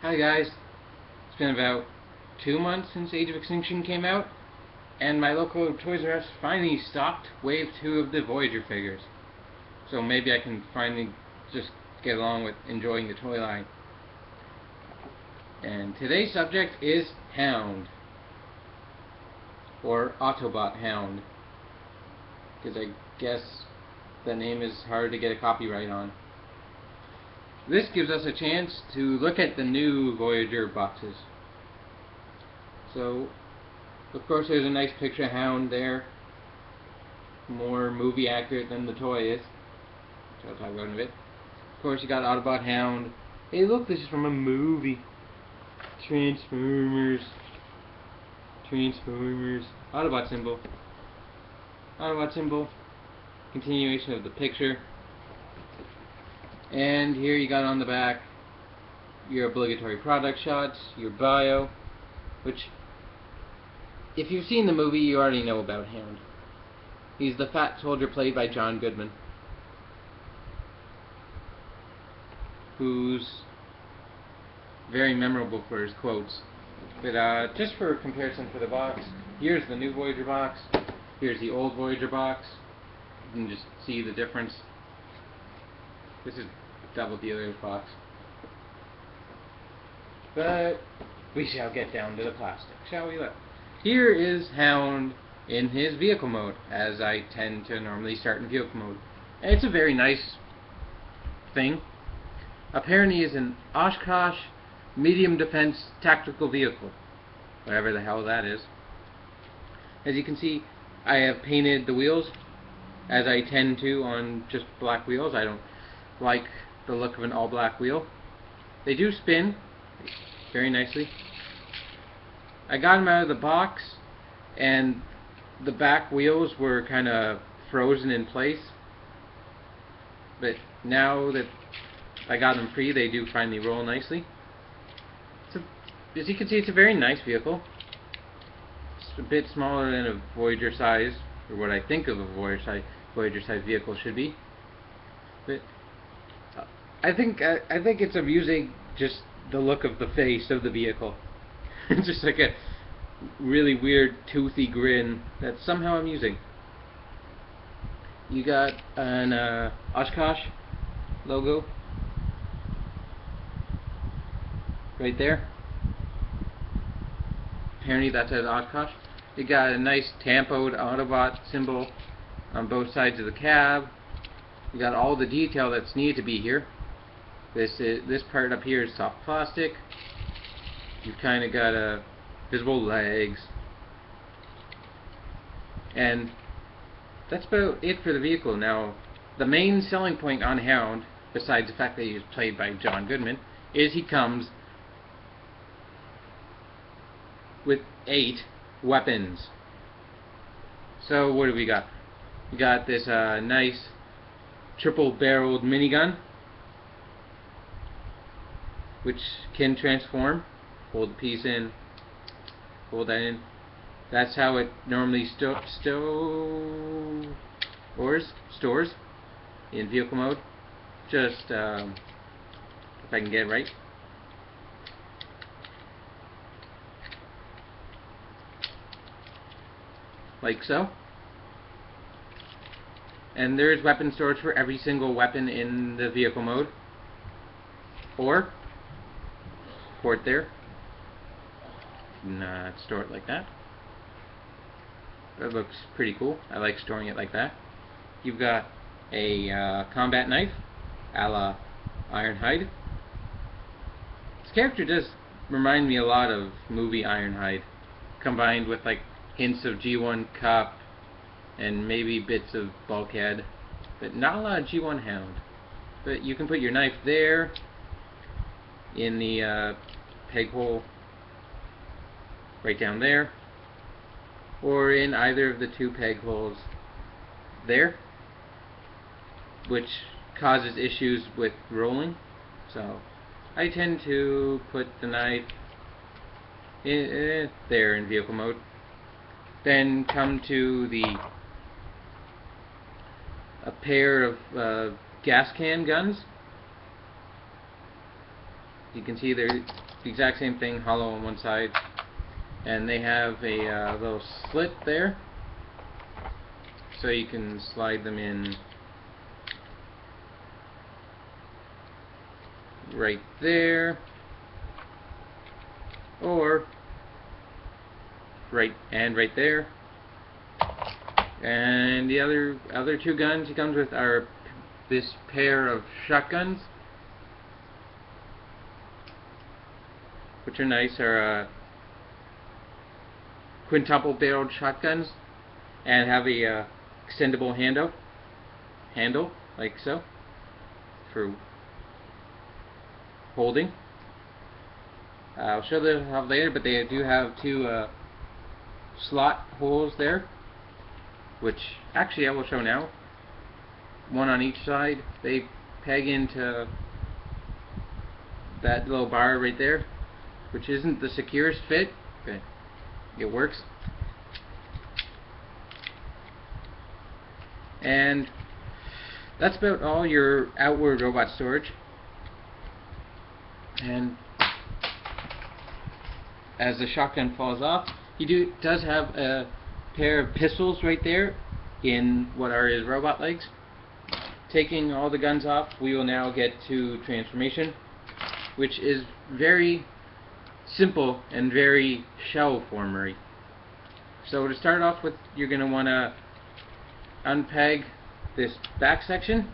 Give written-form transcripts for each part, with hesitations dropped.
Hi guys, it's been about 2 months since Age of Extinction came out, and my local Toys R Us finally stocked Wave 2 of the Voyager figures. So maybe I can finally just get along with enjoying the toy line. And today's subject is Hound, or Autobot Hound, because I guess the name is hard to get a copyright on. This gives us a chance to look at the new Voyager boxes. So, of course, there's a nice picture of Hound there, more movie accurate than the toy is, which I'll talk about in a bit. Of course, you got Autobot Hound. Hey, look, this is from a movie. Transformers. Autobot symbol. Autobot symbol. Continuation of the picture. And here you got on the back your obligatory product shots, your bio, which, if you've seen the movie, you already know about Hound. He's the fat soldier played by John Goodman, who's very memorable for his quotes. But just for comparison for the box, here's the new Voyager box, here's the old Voyager box. You can just see the difference. This is double dealer's box. But we shall get down to the plastic, shall we? Here is Hound in his vehicle mode, as I tend to normally start in vehicle mode. And it's a very nice thing. Apparently it's an Oshkosh medium defense tactical vehicle, whatever the hell that is. As you can see, I have painted the wheels, as I tend to on just black wheels. I don't like the look of an all black wheel. They do spin very nicely. I got them out of the box and the back wheels were kind of frozen in place, but now that I got them free, they do finally roll nicely. As you can see, it's a very nice vehicle. It's a bit smaller than a Voyager size, or what I think of a Voyager size vehicle should be. But I think it's amusing, just the look of the face of the vehicle. It's just like a really weird toothy grin that's somehow amusing. You got an Oshkosh logo right there. Apparently that says Oshkosh. You got a nice tampoed Autobot symbol on both sides of the cab. You got all the detail that's needed to be here. This part up here is soft plastic. You've kind of got visible legs, and that's about it for the vehicle. Now, the main selling point on Hound, besides the fact that he's played by John Goodman, is he comes with 8 weapons. So what do we got? We got this nice triple-barreled minigun, which can transform. Hold the piece in, hold that in. That's how it normally stores in vehicle mode. Just if I can get it right. Like so. And there's weapon storage for every single weapon in the vehicle mode. Or port there. Not store it like that. That looks pretty cool. I like storing it like that. You've got a combat knife, a la Ironhide. This character does remind me a lot of movie Ironhide, combined with like hints of G1 Cup and maybe bits of Bulkhead, but not a lot of G1 Hound. But you can put your knife there in the peg hole right down there, or in either of the 2 peg holes there, which causes issues with rolling. So I tend to put the knife there in vehicle mode. Then come to a pair of gas can guns. You can see they're the exact same thing, hollow on one side, and they have a little slit there, so you can slide them in right there, or right there. And the other two guns he comes with are this pair of shotguns, which are nice, are quintuple barreled shotguns, and have a extendable handle like so for holding. I'll show them off later, but they do have two slot holes there, which actually I will show now. One on each side. They peg into that little bar right there, which isn't the securest fit, but it works. And that's about all your outward robot storage. And as the shotgun falls off, he does have a pair of pistols right there in what are his robot legs. Taking all the guns off, we will now get to transformation, which is very simple and very shell formery. So to start off with, you're going to want to unpeg this back section,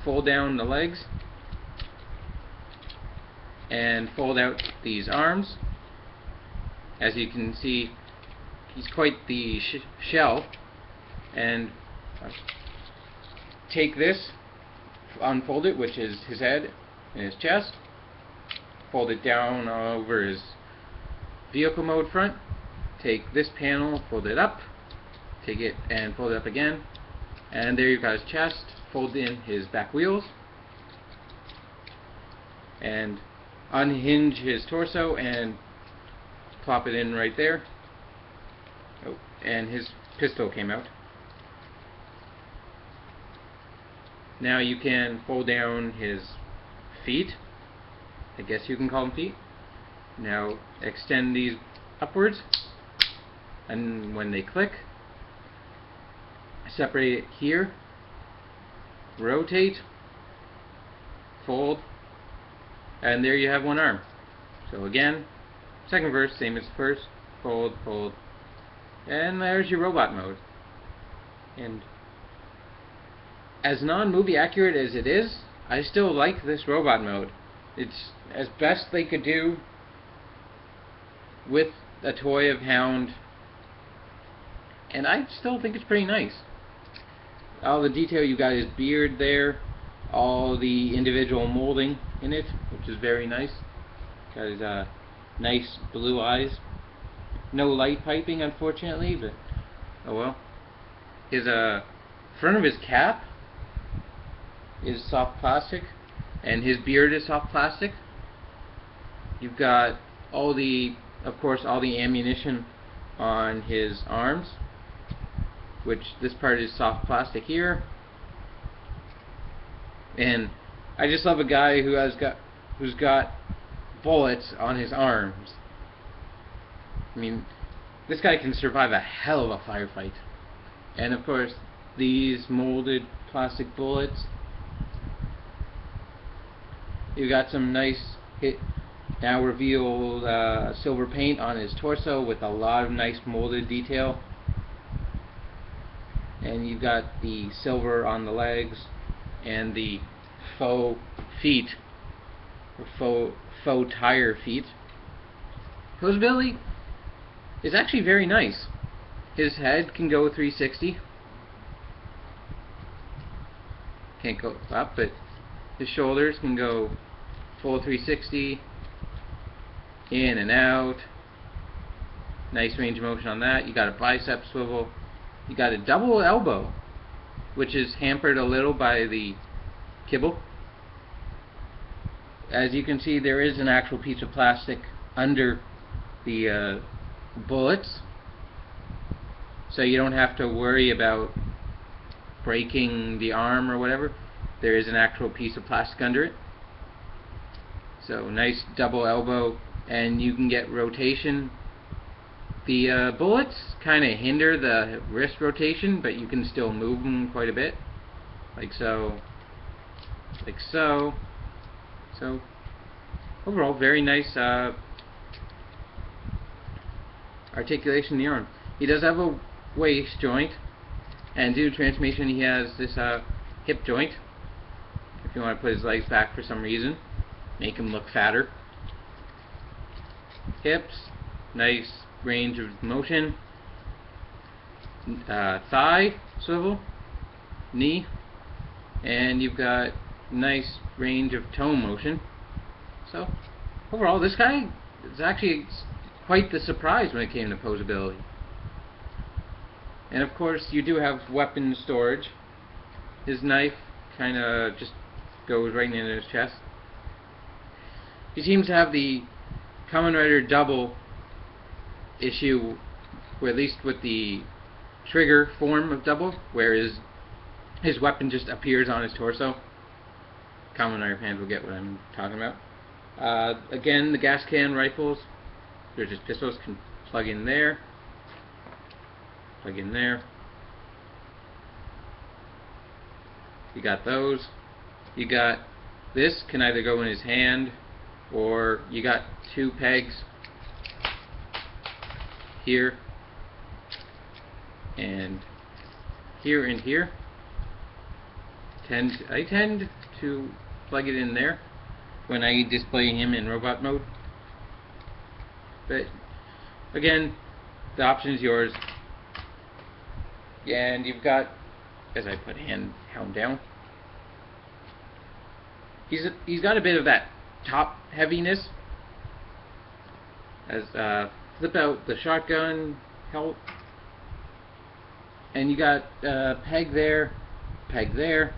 fold down the legs, and fold out these arms. As you can see, he's quite the shell. And take this, unfold it, which is his head and his chest, fold it down over his vehicle mode front, take this panel, fold it up, take it and fold it up again, and there you've got his chest. Fold in his back wheels, and unhinge his torso and plop it in right there. Oh, and his pistol came out. Now you can fold down his feet. I guess you can call them feet. Now extend these upwards, and when they click, separate it here, rotate, fold, and there you have one arm. So again, second verse, same as the first, fold, fold, and there's your robot mode. And as non-movie accurate as it is, I still like this robot mode. It's as best they could do with a toy of Hound, and I still think it's pretty nice. All the detail, you got his beard there, all the individual molding in it, which is very nice. Got his nice blue eyes. No light piping, unfortunately, but oh well. His front of his cap is soft plastic, and his beard is soft plastic. You've got all the, of course, all the ammunition on his arms, which this part is soft plastic here. And I just love a guy who's got bullets on his arms. I mean, this guy can survive a hell of a firefight. And of course, these molded plastic bullets. You got some nice now revealed silver paint on his torso with a lot of nice molded detail. And you've got the silver on the legs and the faux feet, or faux tire feet. Posability is actually very nice. His head can go 360. Can't go up, but his shoulders can go full 360, in and out. Nice range of motion on that. You got a bicep swivel. You got a double elbow, which is hampered a little by the kibble. As you can see, there is an actual piece of plastic under the bullets, so you don't have to worry about breaking the arm or whatever. There is an actual piece of plastic under it. So nice double elbow and you can get rotation. The bullets kind of hinder the wrist rotation, but you can still move them quite a bit, like so, like so. So overall, very nice articulation in the arm. He does have a waist joint, and due to transformation he has this hip joint. If you want to put his legs back for some reason, make him look fatter. Hips, nice range of motion. Thigh swivel, knee, and you've got nice range of toe motion. So overall, this guy is actually quite the surprise when it came to posability. And of course, you do have weapon storage. His knife kind of just goes right into his chest. He seems to have the Kamen Rider double issue, or at least with the trigger form of double, where his weapon just appears on his torso. Kamen Rider fans will get what I'm talking about. Again, the gas can rifles, they're just pistols, can plug in there, plug in there. You got those. You got this, can either go in his hand, or you got two pegs here and here and here. I tend to plug it in there when I display him in robot mode. But again, the option is yours. And you've got, as I put Hound down, he's got a bit of that top heaviness. As flip out the shotgun help, and you got peg there, peg there.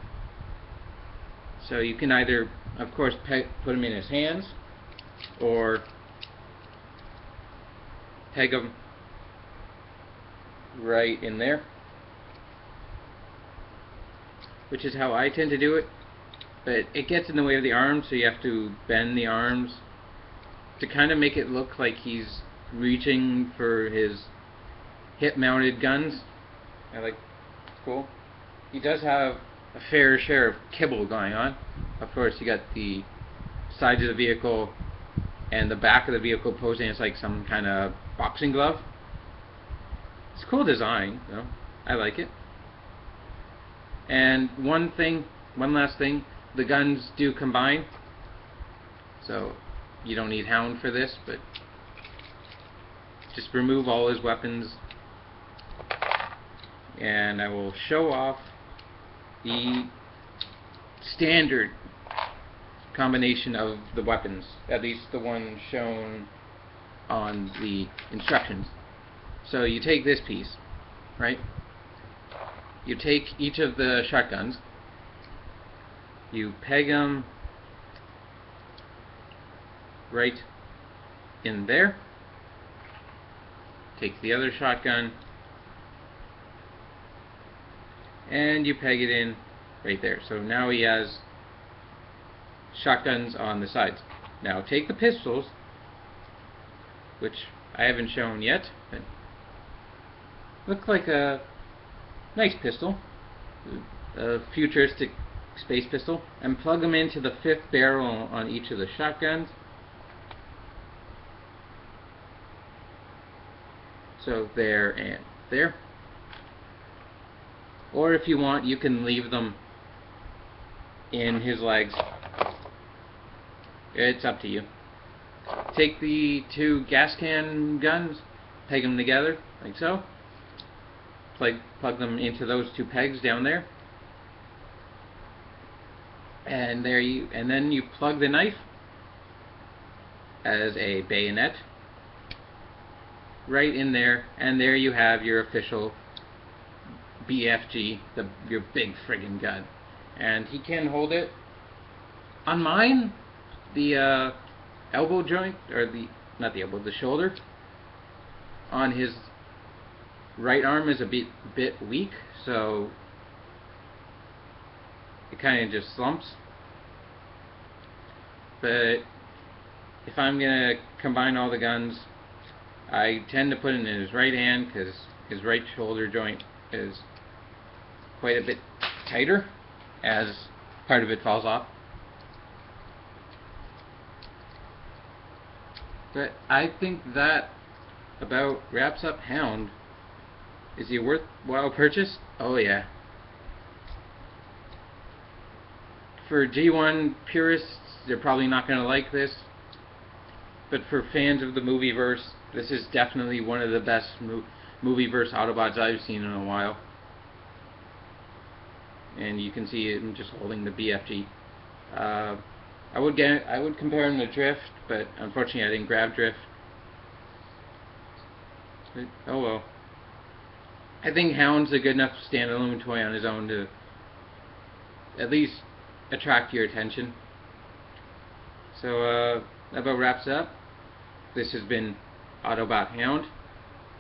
So you can either, of course, put him in his hands, or peg him right in there, which is how I tend to do it. But it gets in the way of the arms, so you have to bend the arms to kind of make it look like he's reaching for his hip-mounted guns. Cool. He does have a fair share of kibble going on. Of course, you got the sides of the vehicle and the back of the vehicle posing as like some kind of boxing glove. It's a cool design, though. I like it. And one last thing, the guns do combine. So you don't need Hound for this, but just remove all his weapons, and I will show off the standard combination of the weapons, at least the one shown on the instructions. So you take this piece, right? You take each of the shotguns, you peg them right in there, take the other shotgun, and you peg it in right there. So now he has shotguns on the sides. Now take the pistols, which I haven't shown yet, but look like a nice pistol, a futuristic space pistol, and plug them into the 5th barrel on each of the shotguns. So there and there. Or if you want, you can leave them in his legs. It's up to you. Take the 2 gas can guns, peg them together like so. Plug them into those 2 pegs down there. And then you plug the knife as a bayonet right in there, and there you have your official BFG, your big friggin' gun. And he can hold it. On mine, the elbow joint, or not the elbow, the shoulder on his right arm is a bit weak, so it kind of just slumps. But if I'm gonna combine all the guns, I tend to put it in his right hand because his right shoulder joint is quite a bit tighter as part of it falls off. But I think that about wraps up Hound. Is he a worthwhile purchase? Oh yeah. For G1 purists, they're probably not going to like this. But for fans of the movieverse, this is definitely one of the best movieverse Autobots I've seen in a while. And you can see him just holding the BFG. I would compare him to Drift, but unfortunately I didn't grab Drift. But, oh well. I think Hound's a good enough standalone toy on his own to at least attract your attention. So that about wraps it up. This has been Autobot Hound.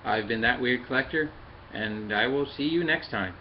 I've been That Weird Collector, and I will see you next time.